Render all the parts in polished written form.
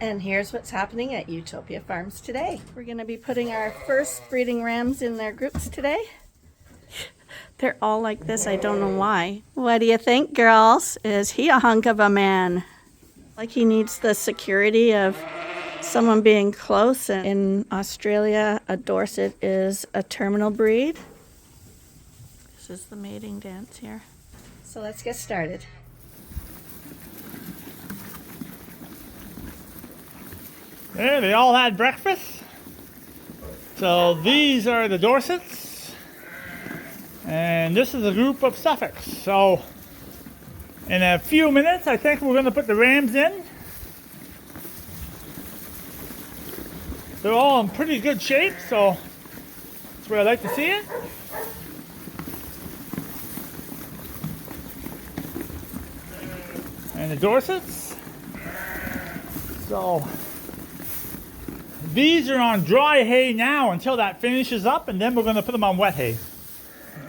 And here's what's happening at Ewetopia Farms today. We're going to be putting our first breeding rams in their groups today. They're all like this, I don't know why. What do you think, girls? Is he a hunk of a man? Like he needs the security of someone being close. In Australia, a Dorset is a terminal breed. This is the mating dance here. So let's get started. There, they all had breakfast. So these are the Dorsets. And this is a group of Suffolks. So in a few minutes, I think we're going to put the Rams in. They're all in pretty good shape, so that's where I like to see it. And the Dorsets. So these are on dry hay now until that finishes up, and then we're going to put them on wet hay.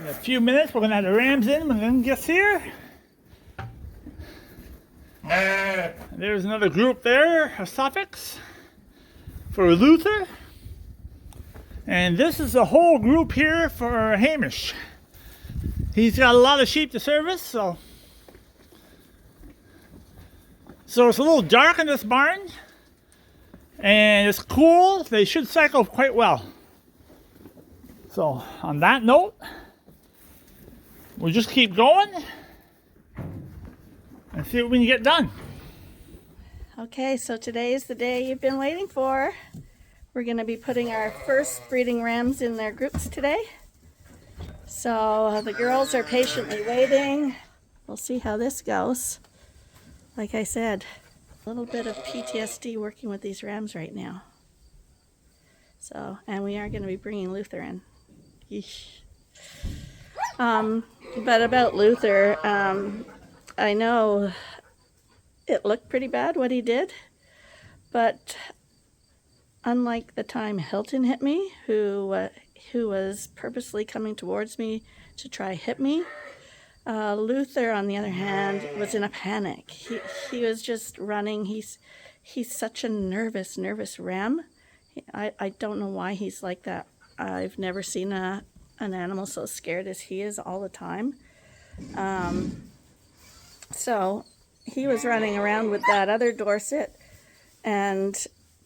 In a few minutes, we're going to have the Rams in when them gets here. There's another group there of Suffolks for Luther. And this is the whole group here for Hamish. He's got a lot of sheep to service, so it's a little dark in this barn. And it's cool. They should cycle quite well. So on that note, we'll just keep going and see what we can get done. Okay, so today is the day you've been waiting for. We're going to be putting our first breeding rams in their groups today. So the girls are patiently waiting. We'll see how this goes. Like I said, a little bit of PTSD working with these rams right now. So, and we are going to be bringing Luther in. Yeesh. But about Luther, I know it looked pretty bad what he did, but unlike the time Hilton hit me, who was purposely coming towards me to try hit me, Luther, on the other hand, was in a panic. He was just running. He's such a nervous ram. I don't know why he's like that. I've never seen an animal so scared as he is all the time. So he was running around with that other Dorset and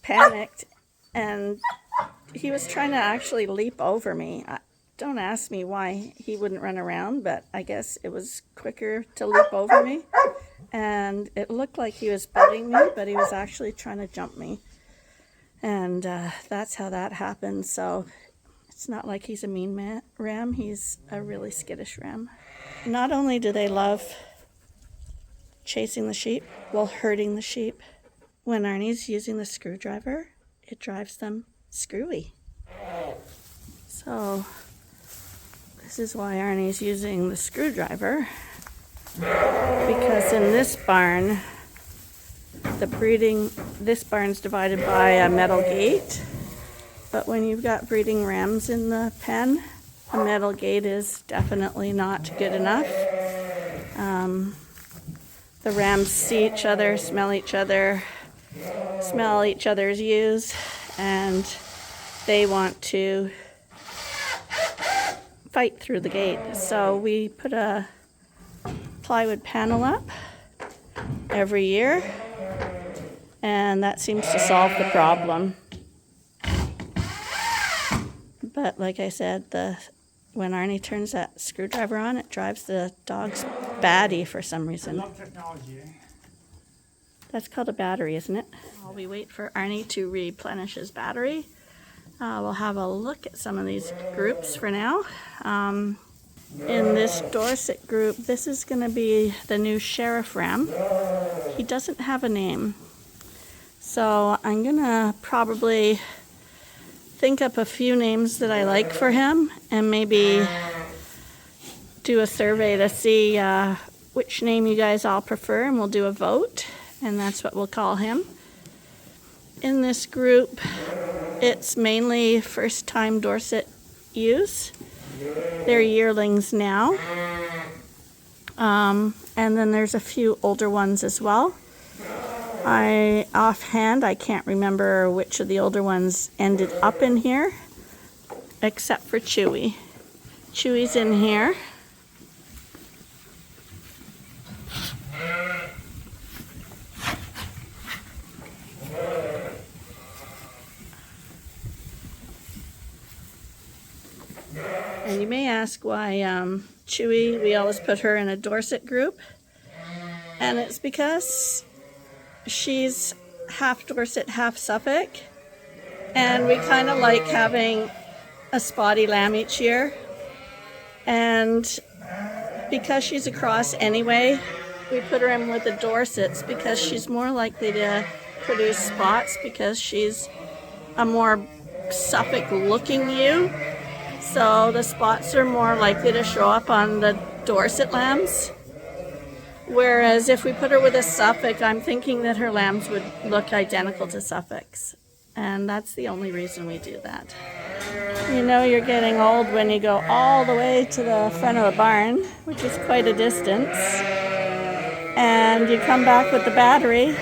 panicked, and he was trying to actually leap over me. Don't ask me why he wouldn't run around, but I guess it was quicker to leap over me. And it looked like he was butting me, but he was actually trying to jump me. And that's how that happened. So it's not like he's a mean ram. He's a really skittish ram. Not only do they love chasing the sheep, while herding the sheep, when Arnie's using the screwdriver, it drives them screwy. So this is why Arnie's using the screwdriver, because in this barn, this barn's divided by a metal gate, but when you've got breeding rams in the pen, a metal gate is definitely not good enough. The rams see each other, smell each other's ewes, and they want to fight through the gate. So we put a plywood panel up every year, and that seems to solve the problem. But like I said, when Arnie turns that screwdriver on, it drives the dogs batty for some reason. I love technology, eh? That's called a battery, isn't it? While we wait for Arnie to replenish his battery, we'll have a look at some of these groups for now. In this Dorset group, this is going to be the new sheriff ram. He doesn't have a name, so I'm going to probably think up a few names that I like for him and maybe do a survey to see which name you guys all prefer, and we'll do a vote, and that's what we'll call him. In this group, it's mainly first-time Dorset ewes. They're yearlings now. And then there's a few older ones as well. Offhand, I can't remember which of the older ones ended up in here, except for Chewy. Chewy's in here. And you may ask why Chewy, we always put her in a Dorset group. And it's because she's half Dorset, half Suffolk. And we kind of like having a spotty lamb each year. And because she's a cross anyway, we put her in with the Dorsets because she's more likely to produce spots because she's a more Suffolk looking ewe. So the spots are more likely to show up on the Dorset lambs. Whereas if we put her with a Suffolk, I'm thinking that her lambs would look identical to Suffolks. And that's the only reason we do that. You know you're getting old when you go all the way to the front of the barn, which is quite a distance. And you come back with the battery,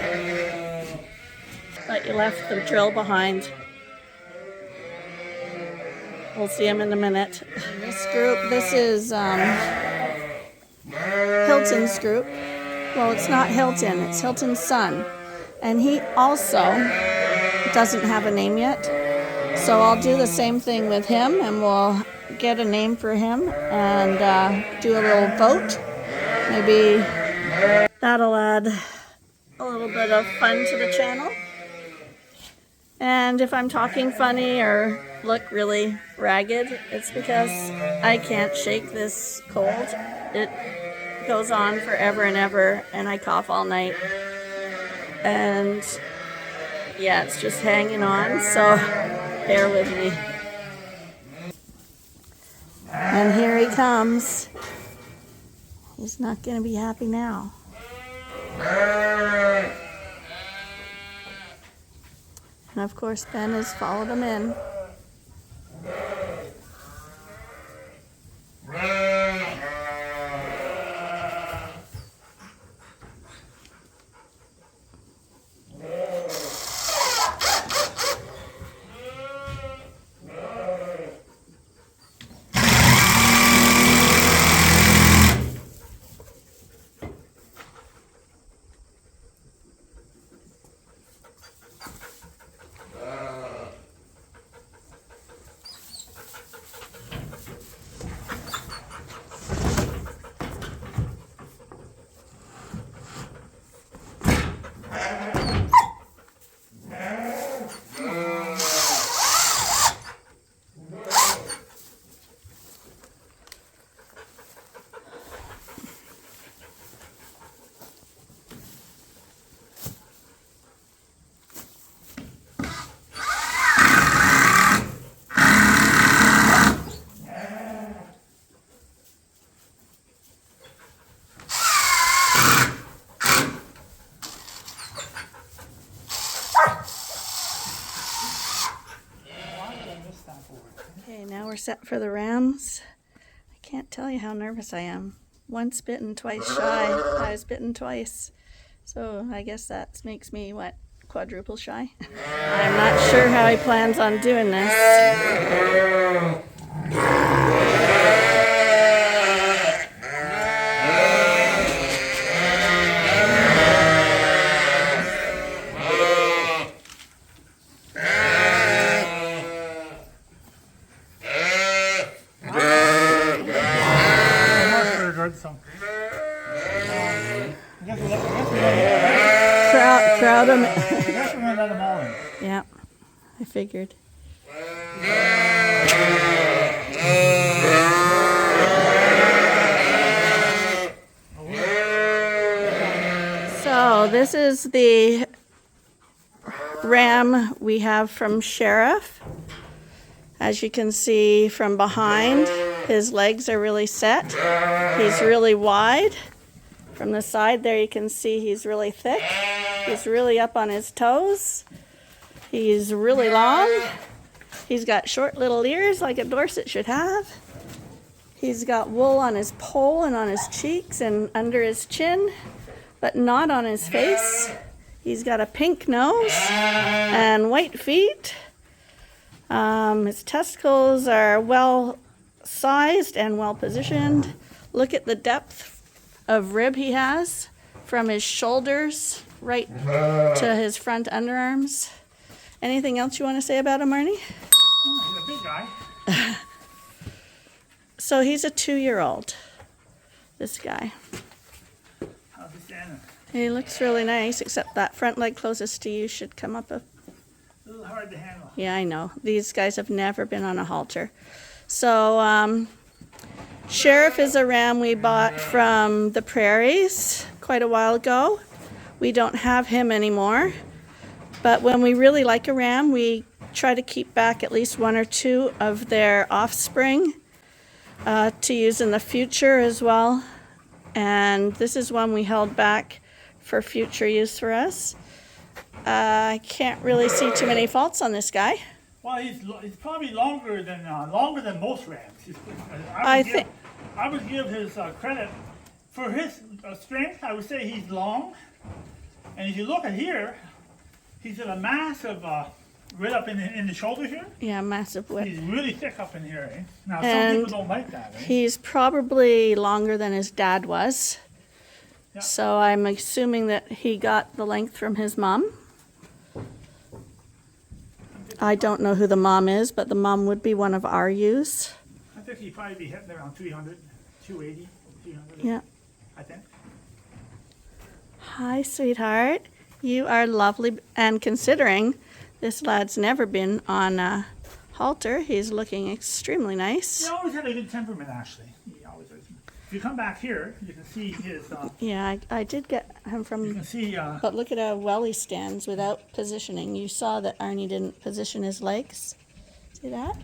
but you left the drill behind. We'll see him in a minute. This group, this is Hilton's group. Well, it's not Hilton, it's Hilton's son. And he also doesn't have a name yet. So I'll do the same thing with him and we'll get a name for him and do a little vote. Maybe that'll add a little bit of fun to the channel. And if I'm talking funny or look really ragged, it's because I can't shake this cold. It goes on forever and ever, and I cough all night. And yeah, it's just hanging on, so bear with me. And here he comes. He's not going to be happy now. And of course, Ben has followed him in. Okay, now we're set for the RAMS. I can't tell you how nervous I am. Once bitten, twice shy. I was bitten twice. So I guess that makes me, what, quadruple shy? I'm not sure how he plans on doing this. Crowd them. Yeah, I figured. So this is the ram we have from Sheriff. As you can see from behind, his legs are really set. He's really wide. From the side there you can see he's really thick. He's really up on his toes. He's really long. He's got short little ears like a Dorset should have. He's got wool on his poll and on his cheeks and under his chin, but not on his face. He's got a pink nose and white feet. His testicles are well sized and well positioned. Look at the depth of rib he has from his shoulders right to his front underarms. Anything else you want to say about him, Arnie? Oh, he's a big guy. So he's a 2-year-old, this guy. How's he standing? He looks really nice, except that front leg closest to you should come up a... A little hard to handle. Yeah, I know. These guys have never been on a halter. So, Sheriff is a ram we bought from the prairies quite a while ago. We don't have him anymore. But when we really like a ram, we try to keep back at least 1 or 2 of their offspring to use in the future as well. And this is one we held back for future use for us. I can't really see too many faults on this guy. Well, he's probably longer than most rams. I would give his credit for his strength. I would say he's long, and if you look at here, he's got a massive right up in the shoulder here. Yeah, massive width. He's really thick up in here. Eh? Now And some people don't like that. Eh? he's probably longer than his dad was. Yeah. So I'm assuming that he got the length from his mom. I don't know who the mom is, but the mom would be one of our ewes. I think he'd probably be hitting around 300, 280, 300. Yeah. I think. Hi, sweetheart. You are lovely. And considering this lad's never been on a halter, he's looking extremely nice. He always had a good temperament, actually. He always has. If you come back here, you can see his. Yeah, I did get him You from... can see. But look at how well he stands without positioning. You saw that Arnie didn't position his legs. See that?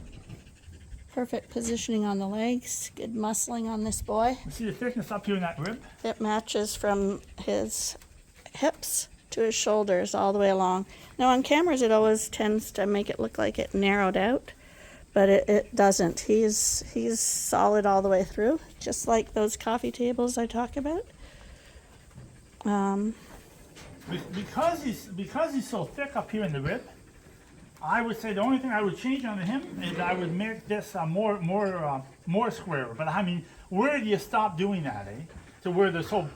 Perfect positioning on the legs. Good muscling on this boy. You see the thickness up here in that rib. It matches from his hips to his shoulders all the way along. Now on cameras it always tends to make it look like it narrowed out, but it doesn't. He's solid all the way through, just like those coffee tables I talk about. Because he's so thick up here in the rib, I would say the only thing I would change on him is I would make this more square. But I mean, where do you stop doing that, eh? To where they're so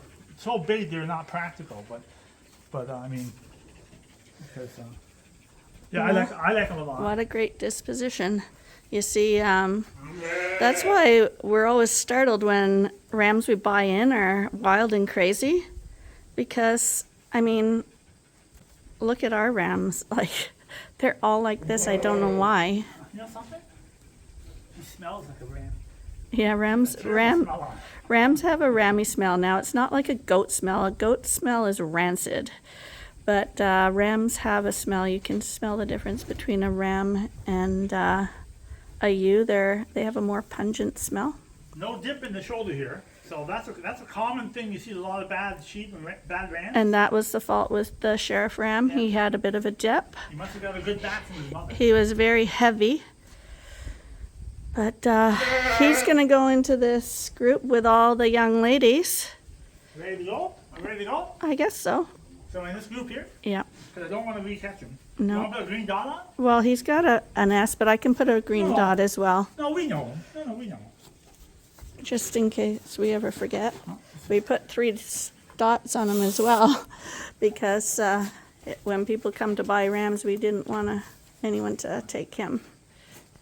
big they're not practical. But I mean, because yeah, I like him a lot. What a great disposition. You see, that's why we're always startled when rams we buy in are wild and crazy, because, I mean, look at our rams. Like, they're all like this. I don't know why. You know something? He smells like a ram. Yeah, rams have a rammy smell. Now, it's not like a goat smell. A goat smell is rancid. But rams have a smell. You can smell the difference between a ram and a ewe. They have a more pungent smell. No dip in the shoulder here. So that's a common thing. You see a lot of bad sheep and bad rams. And that was the fault with the sheriff ram. Yeah. He had a bit of a dip. He must have got a good back from his mother. He was very heavy. But he's going to go into this group with all the young ladies. Ready to go? I'm ready to go? I guess so. So in this group here? Yeah. Because I don't want to re-catch him. No. You want to put a green dot on? Well, he's got an S, but I can put a green dot as well. No, we know him. No, we know him. Just in case we ever forget. We put 3 dots on him as well because when people come to buy rams, we didn't want anyone to take him.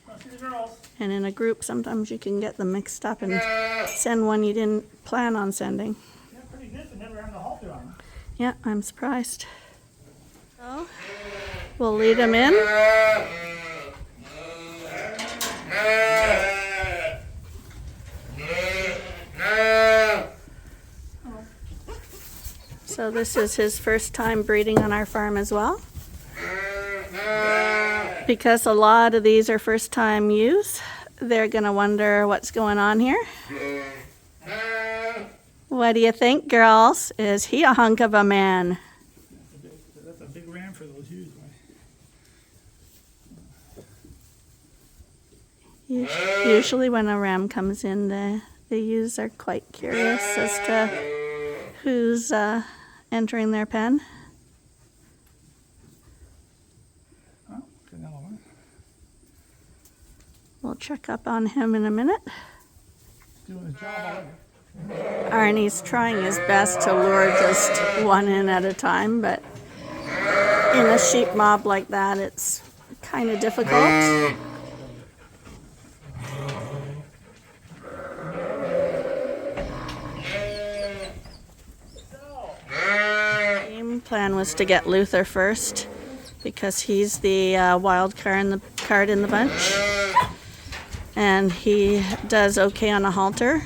Let's see the girls. And in a group, sometimes you can get them mixed up and send one you didn't plan on sending. Yeah, pretty good. They never had the halter on him. Yeah, I'm surprised. So, we'll lead him in. So this is his first time breeding on our farm as well. Because a lot of these are first time ewes, they're going to wonder what's going on here. What do you think, girls? Is he a hunk of a man? That's a big ram for those ewes, right? Usually when a ram comes in, the ewes are quite curious as to who's entering their pen. We'll check up on him in a minute. Doing his job already. Arnie's trying his best to lure just one in at a time, but in a sheep mob like that, it's kind of difficult. Game plan was to get Luther first because he's the wild card in the bunch, and he does okay on a halter.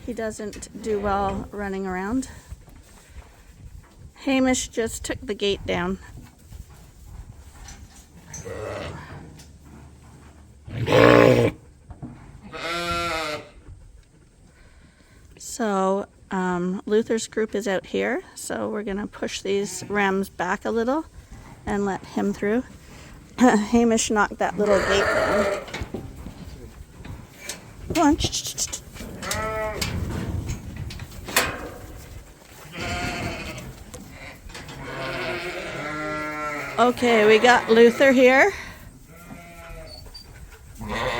He doesn't do well running around. Hamish just took the gate down. So Luther's group is out here, so we're going to push these rams back a little and let him through. Hamish knocked that little gate down. Come on. Okay, we got Luther here.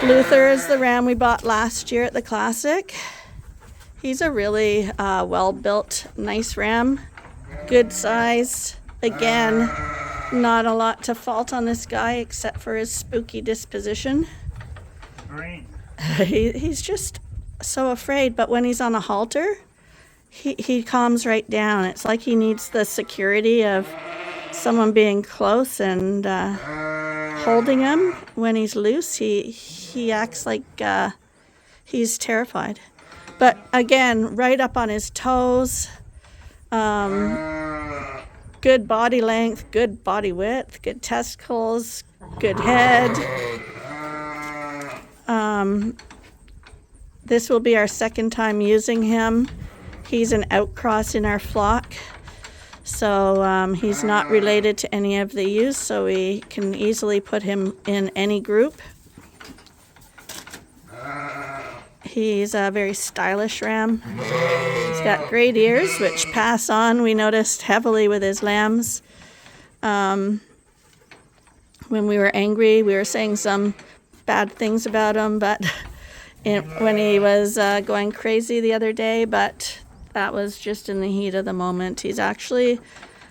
Luther is the ram we bought last year at the Classic. He's a really well-built, nice ram. Good size. Again, not a lot to fault on this guy except for his spooky disposition. Green. He's just so afraid, but when he's on a halter, he calms right down. It's like he needs the security of someone being close and holding him. When he's loose, he acts like he's terrified. But again, right up on his toes. Good body length, good body width, good testicles, good head. This will be our second time using him. He's an outcross in our flock. So he's not related to any of the ewes, so we can easily put him in any group. He's a very stylish ram. He's got great ears, which pass on, we noticed, heavily with his lambs. When we were angry, we were saying some bad things about him, but when he was going crazy the other day, but that was just in the heat of the moment. He's actually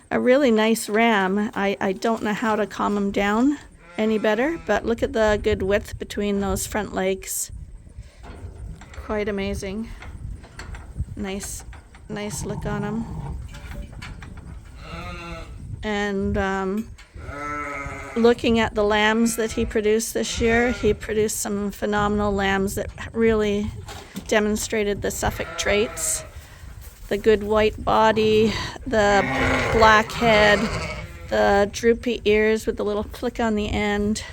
a really nice ram. I don't know how to calm him down any better, but look at the good width between those front legs. Quite amazing. Nice look on him. And looking at the lambs that he produced this year, he produced some phenomenal lambs that really demonstrated the Suffolk traits. The good white body, the black head, the droopy ears with the little click on the end,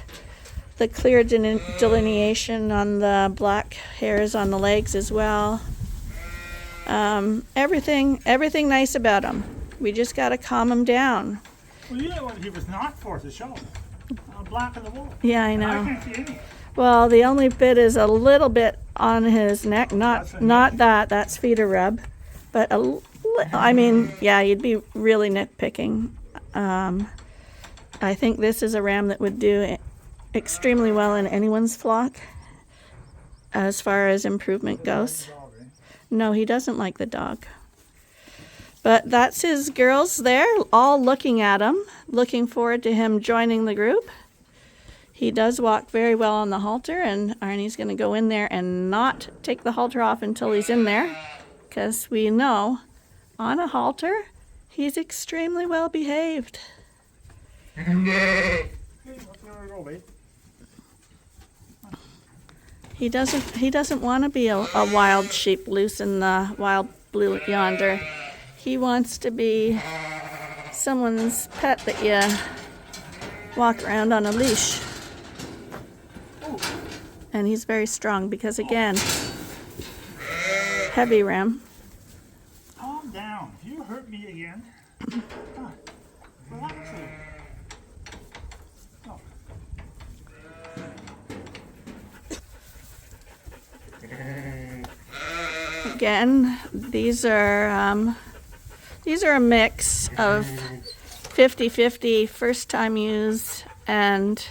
the clear delineation on the black hairs on the legs as well. Everything nice about him. We just got to calm him down. Well, you know what he was not for to show. Black in the wool. Yeah, I know. I can't see any. Well, the only bit is a little bit on his neck. Not that. That's feeder rub. But I mean, yeah, you'd be really nitpicking. I think this is a ram that would do extremely well in anyone's flock as far as improvement goes. No, he doesn't like the dog. But that's his girls there, all looking at him, looking forward to him joining the group. He does walk very well on the halter, and Arnie's going to go in there and not take the halter off until he's in there, because we know on a halter he's extremely well behaved. He doesn't want to be a wild sheep loose in the wild blue yonder. He wants to be someone's pet that you walk around on a leash. And he's very strong because, again, heavy ram. Calm down. If you hurt me again, relax a little. Again, these are a mix of 50-50 first time use and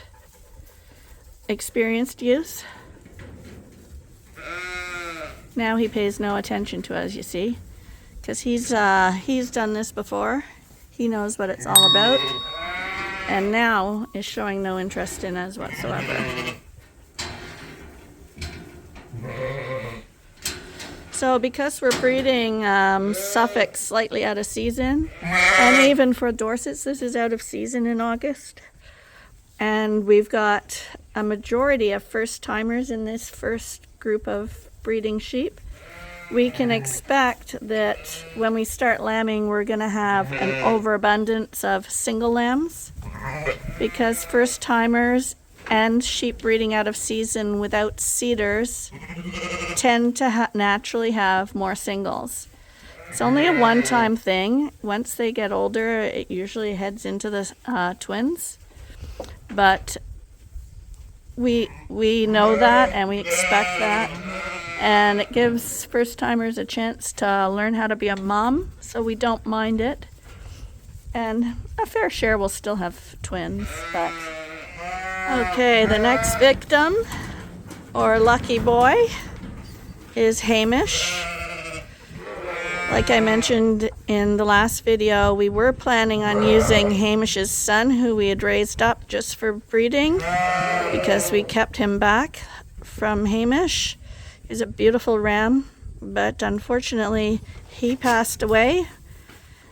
experienced ewes. Now he pays no attention to us, you see, because he's done this before. He knows what it's all about, and now is showing no interest in us whatsoever. So because we're breeding Suffolk slightly out of season, and even for Dorsets, this is out of season in August, and we've got a majority of first-timers in this first group of breeding sheep, we can expect that when we start lambing, we're going to have an overabundance of single lambs, because first-timers and sheep breeding out of season without seeders tend to naturally have more singles. It's only a one-time thing. Once they get older, it usually heads into the twins. But we know that, and we expect that. And it gives first-timers a chance to learn how to be a mom, so we don't mind it. And a fair share will still have twins, but... Okay, the next victim, or lucky boy, is Hamish. Like I mentioned in the last video, we were planning on using Hamish's son, who we had raised up just for breeding, because we kept him back from Hamish. He's a beautiful ram, but unfortunately he passed away.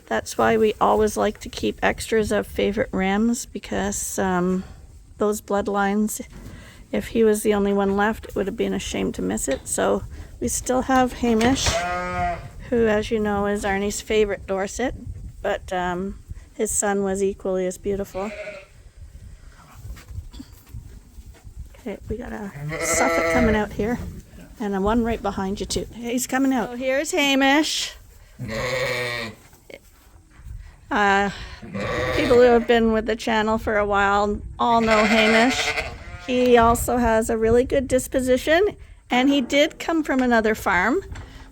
That's why we always like to keep extras of favorite rams, because those bloodlines, if he was the only one left, it would have been a shame to miss it. So we still have Hamish, who, as you know, is Arnie's favorite Dorset, but his son was equally as beautiful. Okay, we got a Suffolk coming out here, and a one right behind you too. He's coming out. So here's Hamish. People who have been with the channel for a while all know Hamish. He also has a really good disposition, and he did come from another farm.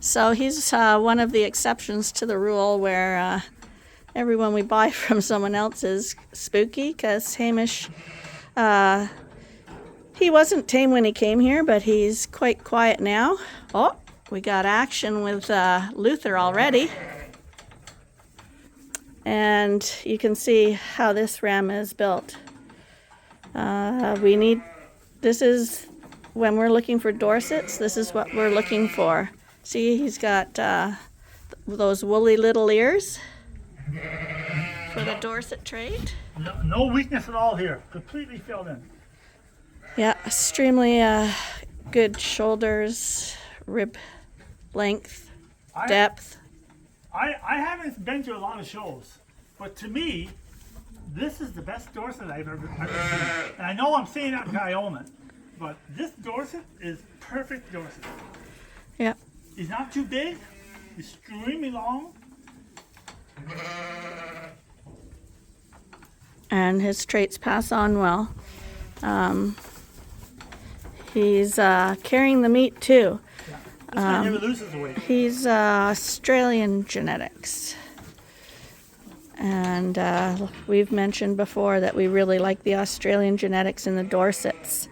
So he's one of the exceptions to the rule where everyone we buy from someone else is spooky, because Hamish, he wasn't tame when he came here, but he's quite quiet now. Oh, we got action with Luther already. And you can see how this ram is built. This is, when we're looking for Dorsets, this is what we're looking for. See, he's got those woolly little ears for the Dorset trait. No weakness at all here. Completely filled in. Yeah, extremely good shoulders, rib length, depth. I haven't been to a lot of shows, but to me, this is the best Dorset I've ever seen. And I know I'm saying that in Wyoming, but this Dorset is perfect Dorset. Yeah. He's not too big, he's extremely long. And his traits pass on well. He's carrying the meat too. This guy never loses weight. He's Australian genetics. And we've mentioned before that we really like the Australian genetics in the Dorsets.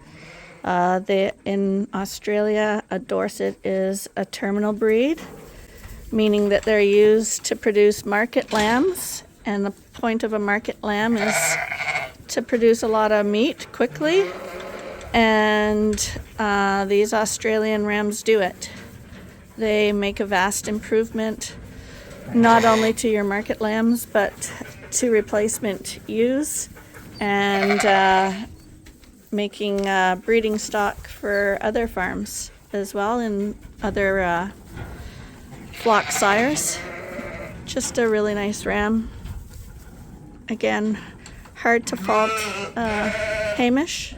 In Australia, a Dorset is a terminal breed, meaning that they're used to produce market lambs. And the point of a market lamb is to produce a lot of meat quickly. And these Australian rams do it. They make a vast improvement, not only to your market lambs, but to replacement ewes, and making breeding stock for other farms as well, and other flock sires. Just a really nice ram. Again, hard to fault Hamish.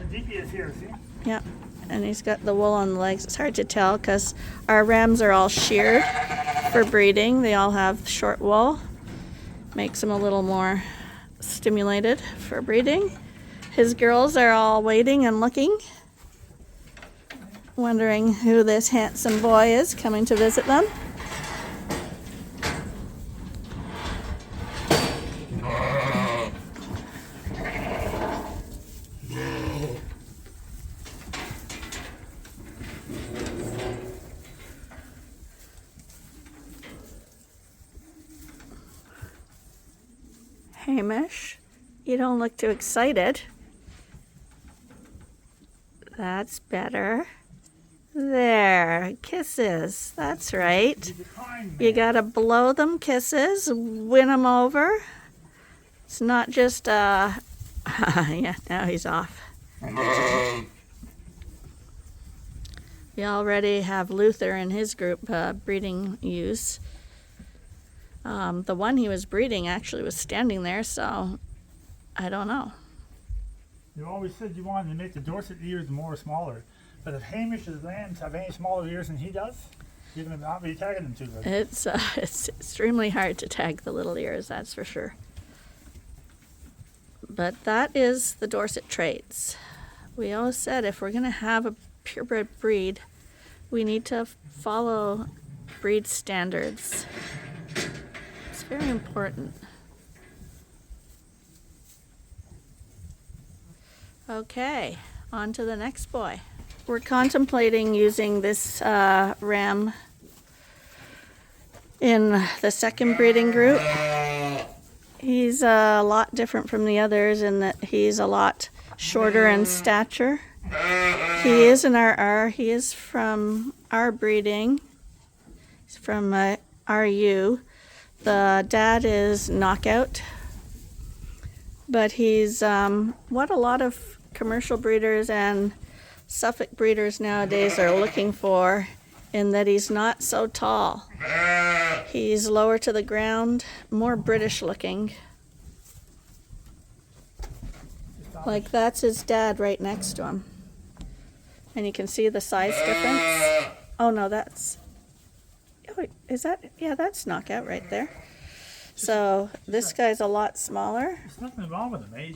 Yeah. And he's got the wool on the legs. It's hard to tell because our rams are all sheared for breeding. They all have short wool. Makes them a little more stimulated for breeding. His girls are all waiting and looking, wondering who this handsome boy is coming to visit them. Hamish, you don't look too excited. That's better. There, kisses. That's right. You gotta blow them kisses, win them over. It's not just, yeah, now he's off. We already have Luther in his group breeding ewes. The one he was breeding actually was standing there, so I don't know. You always said you wanted to make the Dorset ears more smaller, but if Hamish's lambs have any smaller ears than he does, you're going to not be tagging them too good. It's extremely hard to tag the little ears, that's for sure. But that is the Dorset traits. We always said if we're going to have a purebred breed, we need to follow breed standards. It's very important. Okay, on to the next boy. We're contemplating using this ram in the second breeding group. He's a lot different from the others in that he's a lot shorter in stature. He is an RR. He is from our breeding. He's from RU. The dad is Knockout. But he's what a lot of commercial breeders and Suffolk breeders nowadays are looking for, in that he's not so tall. He's lower to the ground, more British looking. Like that's his dad right next to him. And you can see the size difference. Oh no, that's, oh, is that, yeah, that's Knockout right there. So this guy's a lot smaller. There's nothing wrong with him, eh?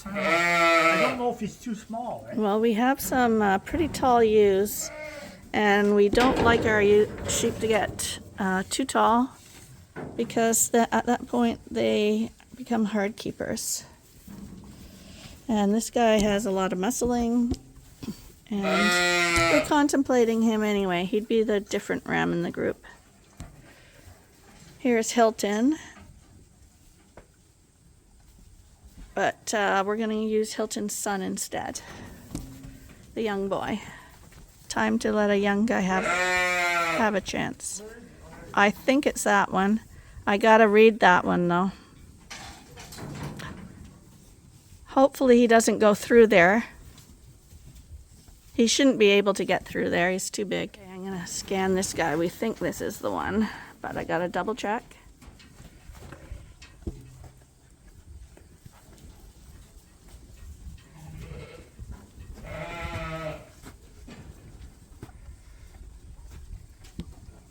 I don't know if he's too small, eh? Well, we have some pretty tall ewes, and we don't like our sheep to get too tall, because at that point they become hard keepers. And this guy has a lot of muscling, and we're contemplating him anyway. He'd be the different ram in the group. Here's Hilton, but we're going to use Hilton's son instead, the young boy. Time to let a young guy have a chance. I think it's that one. I gotta read that one though. Hopefully he doesn't go through there. He shouldn't be able to get through there. He's too big. Okay, I'm gonna scan this guy. We think this is the one, but I gotta double check.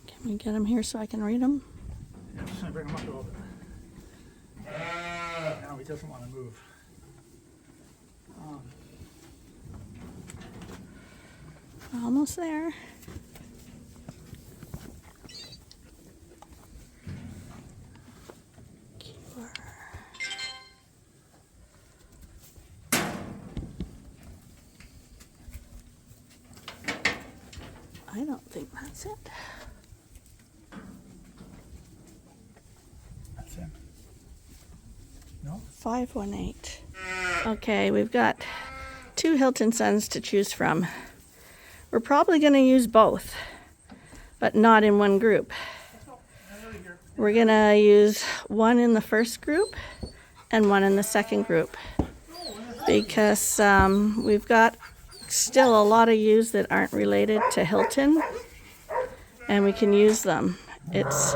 Can we get him here so I can read him? Yeah, I'm just gonna bring him up a little bit. Now he doesn't want to move. Almost there. I don't think that's it. That's him. No? 518. Okay, we've got two Hilton sons to choose from. We're probably going to use both, but not in one group. We're going to use one in the first group and one in the second group, because we've got still a lot of ewes that aren't related to Hilton, and we can use them. It's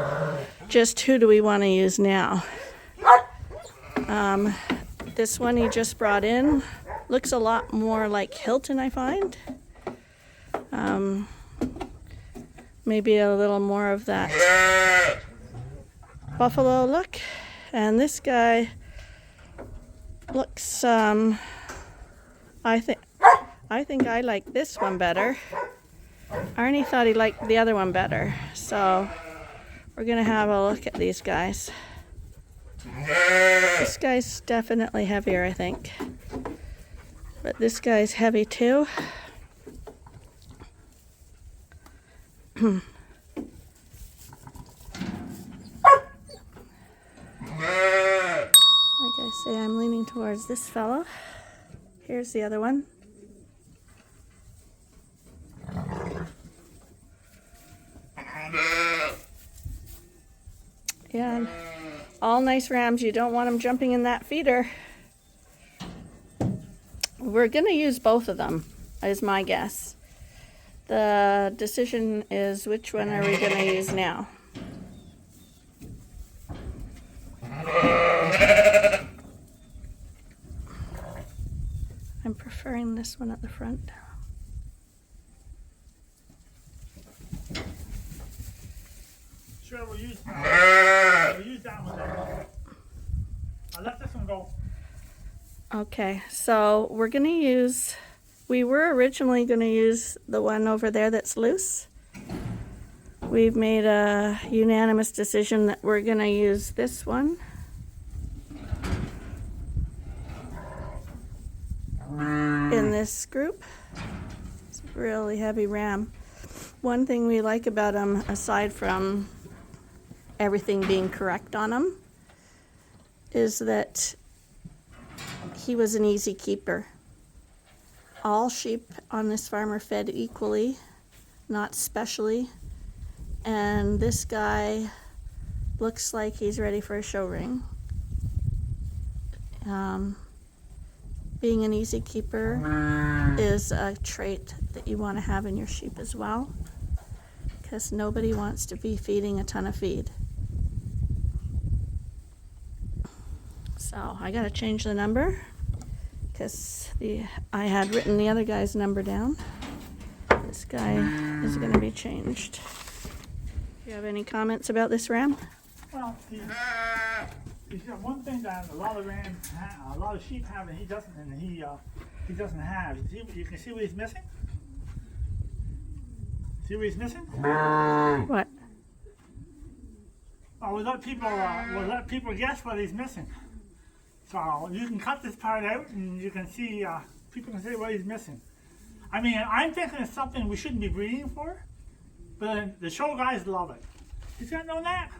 just who do we want to use now. This one he just brought in looks a lot more like Hilton, I find. Maybe a little more of that buffalo look. And this guy looks, I think I like this one better. Arnie thought he liked the other one better. So we're gonna have a look at these guys. This guy's definitely heavier, I think. But this guy's heavy too. Okay, say I'm leaning towards this fellow. Here's the other one. Yeah, and all nice rams. You don't want them jumping in that feeder. We're going to use both of them, is my guess. The decision is which one are we going to use now. I'm preferring this one at the front. Sure, we'll use that one then. I'll let this one go. Okay, so we're going to use, we were originally going to use the one over there that's loose. We've made a unanimous decision that we're going to use this one. In this group. It's a really heavy ram. One thing we like about him, aside from everything being correct on him, is that he was an easy keeper. All sheep on this farm are fed equally, not specially, and this guy looks like he's ready for a show ring. Being an easy keeper is a trait that you want to have in your sheep as well, because nobody wants to be feeding a ton of feed. So I got to change the number because I had written the other guy's number down. This guy is going to be changed. Do you have any comments about this ram? Well, he's got one thing that a lot of rams, a lot of sheep have, and he doesn't, and he doesn't have. You can see what he's missing. See what he's missing? What? Oh, we'll let people guess what he's missing. So you can cut this part out, and you can see people can say what he's missing. I mean, I'm thinking it's something we shouldn't be breeding for, but the show guys love it. He's got no neck.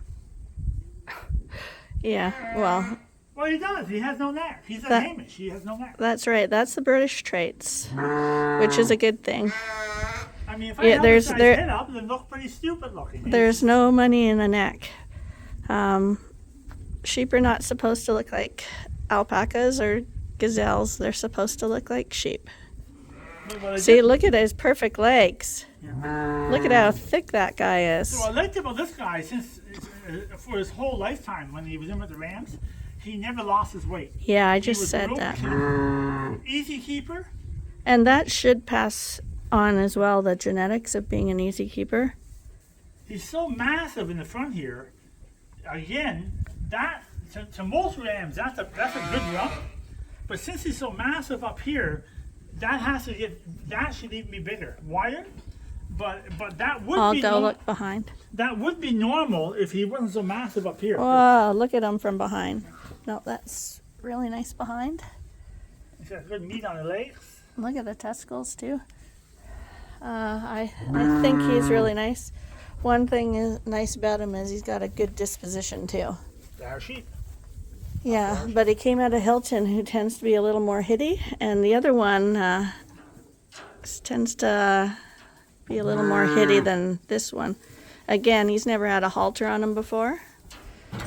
Yeah, well. Well, he does. He has no neck. He's a Hamish. He has no neck. That's right. That's the British traits, which is a good thing. I mean, if I held this guy's head up, it would look pretty stupid looking. There's no money in a neck. Sheep are not supposed to look like alpacas or gazelles. They're supposed to look like sheep. See, look at his perfect legs. Yeah. Look at how thick that guy is. So what I liked about this guy, since for his whole lifetime when he was in with the Rams, he never lost his weight. Yeah, I just said that. Easy keeper. And that should pass on as well, the genetics of being an easy keeper. He's so massive in the front here. Again, that to most Rams, that's a good rump. But since he's so massive up here, that should even be bigger, wider. But that would I'll go look behind. That would be normal if he wasn't so massive up here. Whoa, look at him from behind. No, that's really nice behind. He's got good meat on the legs. Look at the testicles too. I think he's really nice. One thing is nice about him is he's got a good disposition too. They're sheep. Yeah, but he came out of Hilton, who tends to be a little more hitty, and the other one tends to be a little more hitty than this one. Again, he's never had a halter on him before,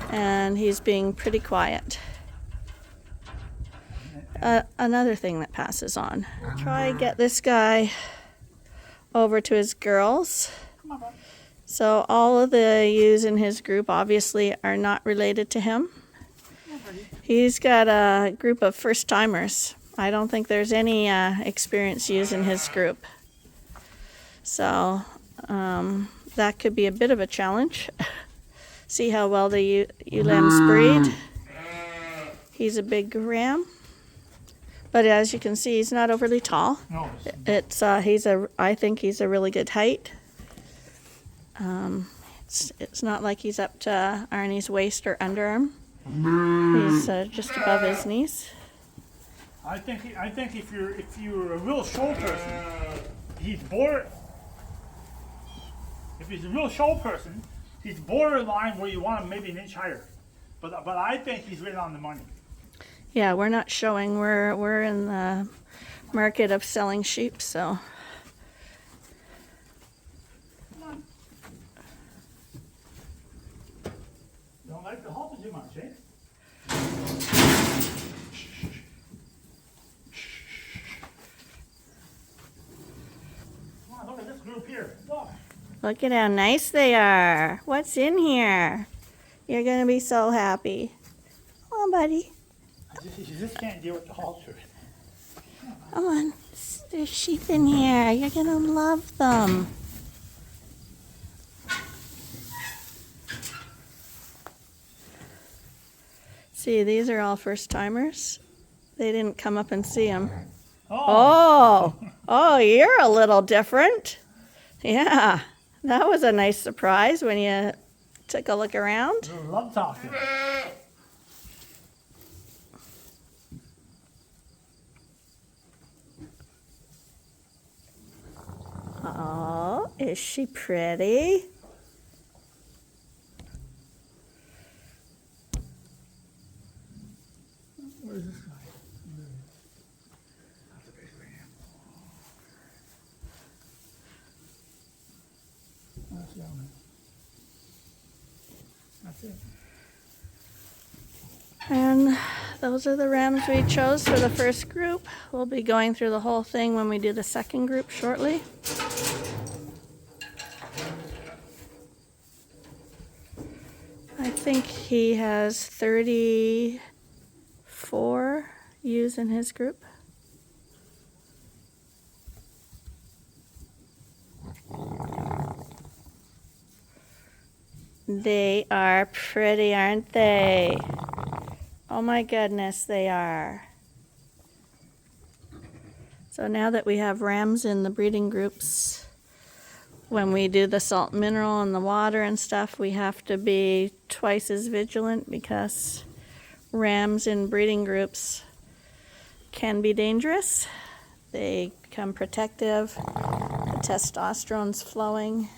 and he's being pretty quiet. Another thing that passes on. Try get this guy over to his girls. So all of the ewes in his group obviously are not related to him. He's got a group of first-timers. I don't think there's any experienced ewes in his group. So that could be a bit of a challenge. See how well the ewe lambs breed. He's a big ram. But as you can see, he's not overly tall. No. I think he's a really good height. It's not like he's up to Arnie's waist or underarm. He's just above his knees. I think if you're a real show person, he's border. If he's a real show person, he's borderline where you want him maybe an inch higher. But I think he's right on the money. Yeah, we're not showing. We're in the market of selling sheep, so. Come on. Don't like to hold it too much, eh? Come on, look at this group here. Look. Look at how nice they are. What's in here? You're gonna be so happy. Come on, buddy. You just can't deal with the halter. Come on. There's sheep in here. You're gonna love them. See, these are all first timers. They didn't come up and see them. Oh, you're a little different. Yeah, that was a nice surprise when you took a look around. I love talking. Oh, is she pretty? Where's this guy? That's a big ram. That's young. That's it. And those are the rams we chose for the first group. We'll be going through the whole thing when we do the second group shortly. I think he has 34 ewes in his group. They are pretty, aren't they? Oh my goodness, they are. So now that we have rams in the breeding groups, when we do the salt and mineral and the water and stuff, we have to be twice as vigilant because rams in breeding groups can be dangerous. They become protective, the testosterone's flowing,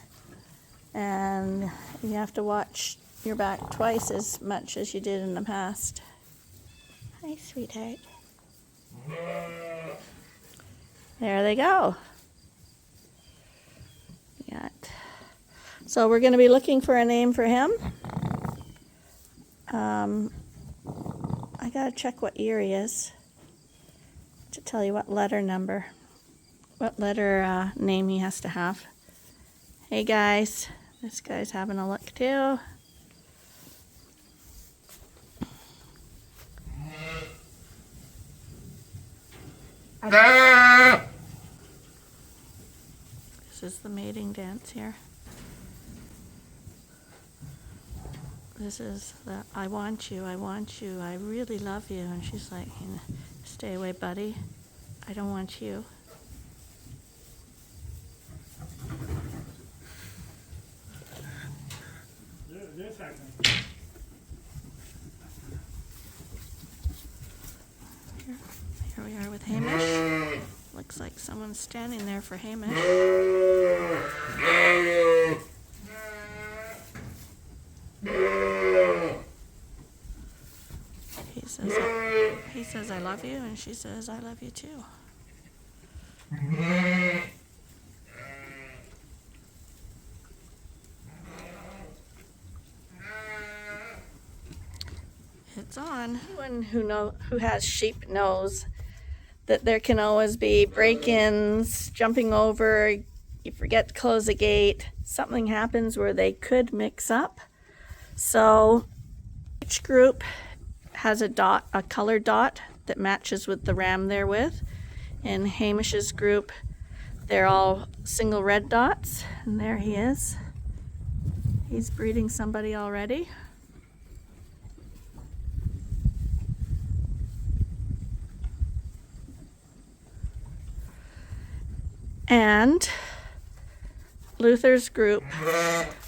and you have to watch your back twice as much as you did in the past. Hi, sweetheart. There they go. So we're going to be looking for a name for him. I got to check what year he is to tell you what letter name he has to have. Hey guys, this guy's having a look too. This is the mating dance here. This is the I want you, I really love you. And she's like, stay away, buddy. I don't want you. Here we are with Hamish. Looks like someone's standing there for Hamish. He says I love you, and she says I love you too. It's on. Anyone who has sheep knows that there can always be break-ins, jumping over, you forget to close a gate, something happens where they could mix up. So each group has a color dot that matches with the ram they're with. In Hamish's group, they're all single red dots, and there he is. He's breeding somebody already. And Luther's group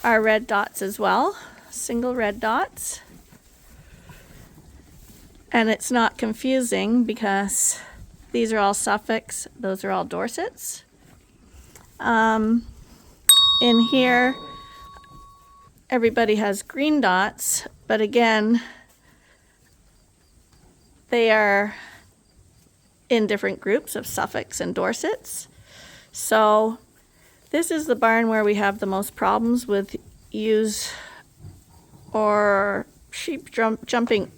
are red dots as well, single red dots. And it's not confusing because these are all Suffolks, those are all Dorsets. In here, everybody has green dots, but again, they are in different groups of Suffolks and Dorsets. So this is the barn where we have the most problems with ewes or sheep jumping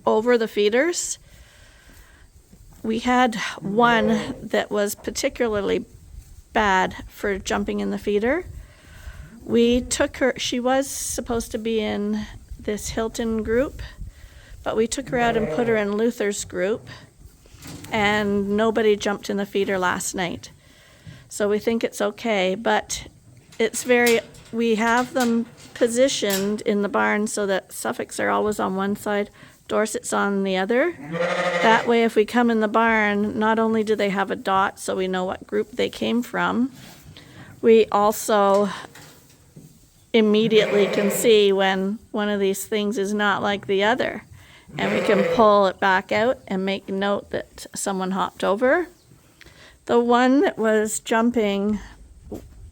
over the feeders. We had one that was particularly bad for jumping in the feeder. We took her, she was supposed to be in this Hilton group, but we took her out and put her in Luther's group, and nobody jumped in the feeder last night. So we think it's okay, but we have them positioned in the barn so that Suffolks are always on one side, Dorset's on the other. That way, if we come in the barn, not only do they have a dot so we know what group they came from, we also immediately can see when one of these things is not like the other. And we can pull it back out and make note that someone hopped over. The one that was jumping,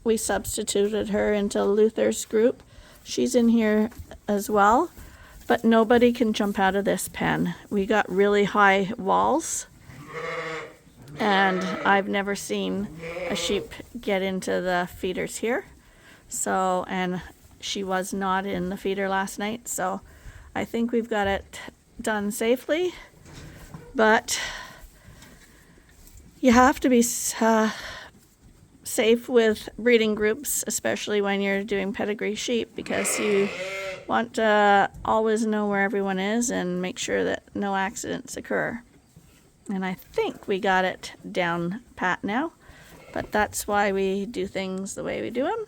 we substituted her into Luther's group. She's in here as well, but nobody can jump out of this pen. We got really high walls, and I've never seen a sheep get into the feeders here. So, and she was not in the feeder last night, so I think we've got it done safely, but you have to be safe with breeding groups, especially when you're doing pedigree sheep, because you want to always know where everyone is and make sure that no accidents occur. And I think we got it down pat now, but that's why we do things the way we do them.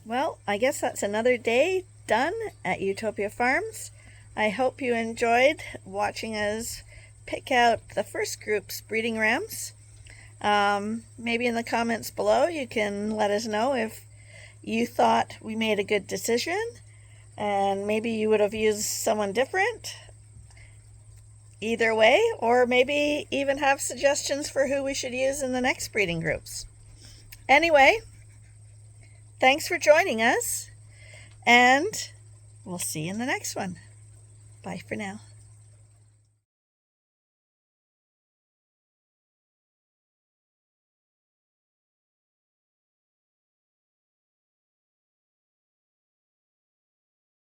Well, I guess that's another day done at Ewetopia Farms. I hope you enjoyed watching us pick out the first group's breeding rams. Maybe in the comments below you can let us know if you thought we made a good decision, and maybe you would have used someone different. Either way, or maybe even have suggestions for who we should use in the next breeding groups. Anyway, thanks for joining us, and we'll see you in the next one. Bye for now.